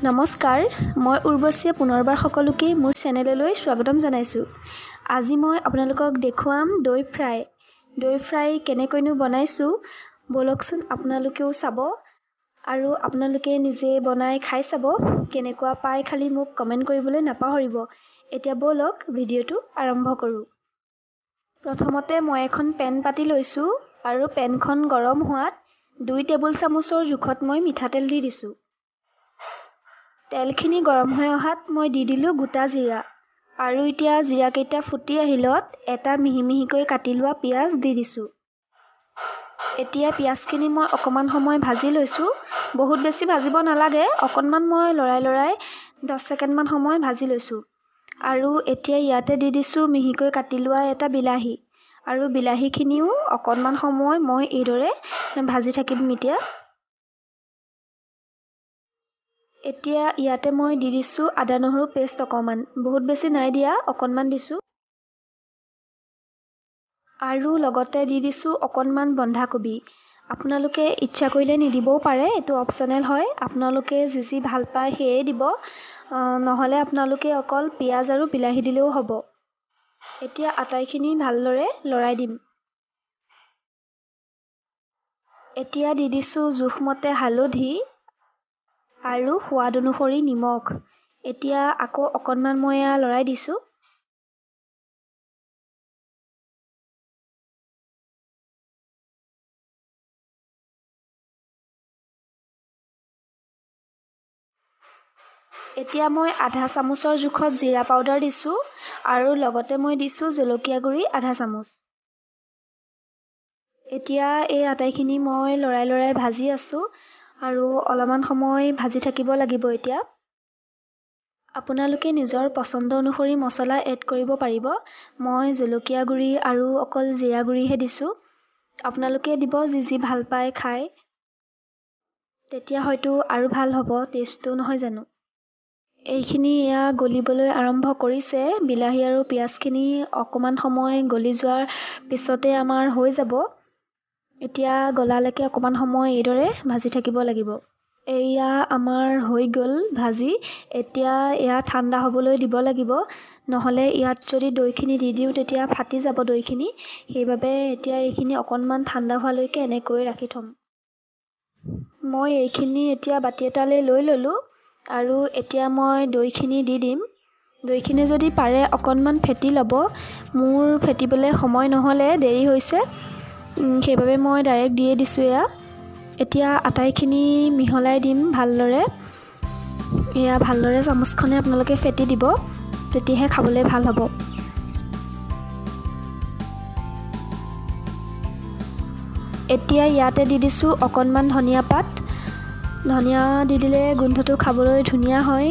নমস্কাৰ, মই উৰ্বশীয়ে পুনৰবাৰ সকলোকে মোৰ চেনেললৈ স্বাগতম জনাইছোঁ। আজি মই আপোনালোকক দেখুৱাম দৈ ফ্ৰাই। দৈ ফ্ৰাই কেনেকৈনো বনাইছোঁ বলকচোন আপোনালোকেও চাব আৰু আপোনালোকে নিজে বনাই খাই চাব। কেনেকুৱা পাই খালি মোক কমেণ্ট কৰিবলৈ নাপাহৰিব। এতিয়া বলক ভিডিঅ'টো আৰম্ভ কৰোঁ। প্ৰথমতে মই এখন পেন পাতি লৈছোঁ আৰু পেনখন গৰম হোৱাত 2 টেবুল চামুচৰ জোখত মই মিঠাতেল দি দিছোঁ। তেলখিনি গৰম হৈ অহাত মই দি দিলোঁ গোটা জিৰা আৰু এতিয়া জিৰাকেইটা ফুটি আহিলত এটা মিহি মিহিকৈ কাটি লোৱা পিঁয়াজ দি দিছোঁ। এতিয়া পিঁয়াজখিনি মই অকণমান সময় ভাজি লৈছোঁ। বহুত বেছি ভাজিব নালাগে, অকণমান মই লৰাই 10 ছেকেণ্ডমান সময় ভাজি লৈছোঁ। আৰু এতিয়া ইয়াতে দি দিছোঁ মিহিকৈ কাটি লোৱা এটা বিলাহী আৰু বিলাহীখিনিও অকণমান সময় মই এইদৰে ভাজি থাকিম। এতিয়া ইয়াতে মই দি দিছোঁ আদা নহৰু পেষ্ট অকণমান, বহুত বেছি নাই দিয়া, অকণমান দিছোঁ। আৰু লগতে দি দিছোঁ অকণমান বন্ধাকবি। আপোনালোকে ইচ্ছা কৰিলে নিদিবও পাৰে, এইটো অপশ্যনেল হয়। আপোনালোকে যি ভাল পায় সেয়ে দিব, নহ'লে আপোনালোকে অকল পিঁয়াজ আৰু বিলাহী দিলেও হ'ব। এতিয়া আটাইখিনি ভালদৰে লৰাই দিম। এতিয়া দি দিছোঁ জোখমতে হালধি আৰু সোৱাদ অনুসৰি নিমখ। এতিয়া আকৌ অকণমান মই লৰাই দিছোঁ। এতিয়া মই আধা চামুচৰ জোখত জিৰা পাউডাৰ দিছোঁ আৰু লগতে মই দিছোঁ জলকীয়া গুড়ি আধা চামুচ। এতিয়া এই আটাইখিনি মই লৰাই ভাজি আছোঁ আৰু অলপমান সময় ভাজি থাকিব লাগিব। এতিয়া আপোনালোকে নিজৰ পচন্দ অনুসৰি মছলা এড কৰিব পাৰিব। মই জলকীয়া গুড়ি আৰু অকল জিৰা গুড়িহে দিছোঁ। আপোনালোকে দিব যি ভাল পায় খাই, তেতিয়া হয়তো আৰু ভাল হ'ব টেষ্টটো, নহয় জানো? এইখিনি গলিবলৈ আৰম্ভ কৰিছে। বিলাহী আৰু পিঁয়াজখিনি অকণমান সময় গলি যোৱাৰ পিছতে আমাৰ হৈ যাব। এতিয়া গলালৈকে অকণমান সময় এইদৰে ভাজি থাকিব লাগিব। এয়া আমাৰ হৈ গ'ল ভাজি। এতিয়া ঠাণ্ডা হ'বলৈ দিব লাগিব, নহ'লে ইয়াত যদি দৈখিনি দি দিওঁ তেতিয়া ফাটি যাব দৈখিনি। সেইবাবে এতিয়া এইখিনি অকণমান ঠাণ্ডা হোৱালৈকে এনেকৈ ৰাখি থ'ম। মই এইখিনি এতিয়া বাতি এটালৈ লৈ ল'লোঁ আৰু এতিয়া মই দৈখিনি দি দিম। দৈখিনি যদি পাৰে অকণমান ফেটি ল'ব। মোৰ ফেটিবলৈ সময় নহ'লে, দেৰি হৈছে, সেইবাবে মই ডাইৰেক্ট দিয়ে দিছোঁ। এতিয়া আটাইখিনি মিহলাই দিম ভালদৰে। ভালদৰে চামুচখনে আপোনালোকে ফেটি দিব, তেতিয়াহে খাবলৈ ভাল হ'ব। এতিয়া ইয়াতে দি দিছোঁ অকণমান ধনিয়া পাত। ধনিয়া দি দিলে গোন্ধটো খাবলৈ ধুনীয়া হয়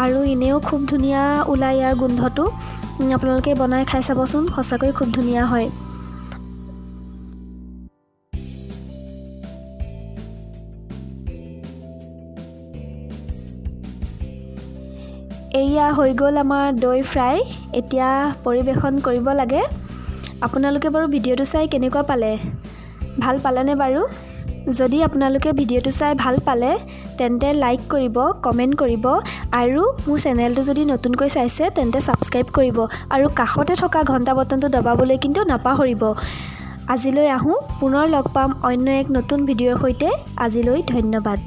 আৰু এনেও খুব ধুনীয়া ওলায় ইয়াৰ গোন্ধটো। আপোনালোকে বনাই খাই চাবচোন, সঁচাকৈ খুব ধুনীয়া হয়। এয়া হৈ গ'ল আমাৰ দৈ ফ্ৰাই। এতিয়া পৰিৱেশন কৰিব লাগে। আপোনালোকে বাৰু ভিডিঅ'টো চাই কেনেকুৱা পালে? ভাল পালেনে বাৰু? যদি আপোনালোকে ভিডিঅ'টো চাই ভাল পালে তেন্তে লাইক কৰিব, কমেণ্ট কৰিব আৰু মোৰ চেনেলটো যদি নতুনকৈ চাইছে তেন্তে ছাবস্ক্ৰাইব কৰিব আৰু কাষতে থকা ঘণ্টা বটনটো দবাবলৈ কিন্তু নাপাহৰিব। আজিলৈ আহোঁ, পুনৰ লগ পাম অন্য এক নতুন ভিডিঅ'ৰ সৈতে। আজিলৈ ধন্যবাদ।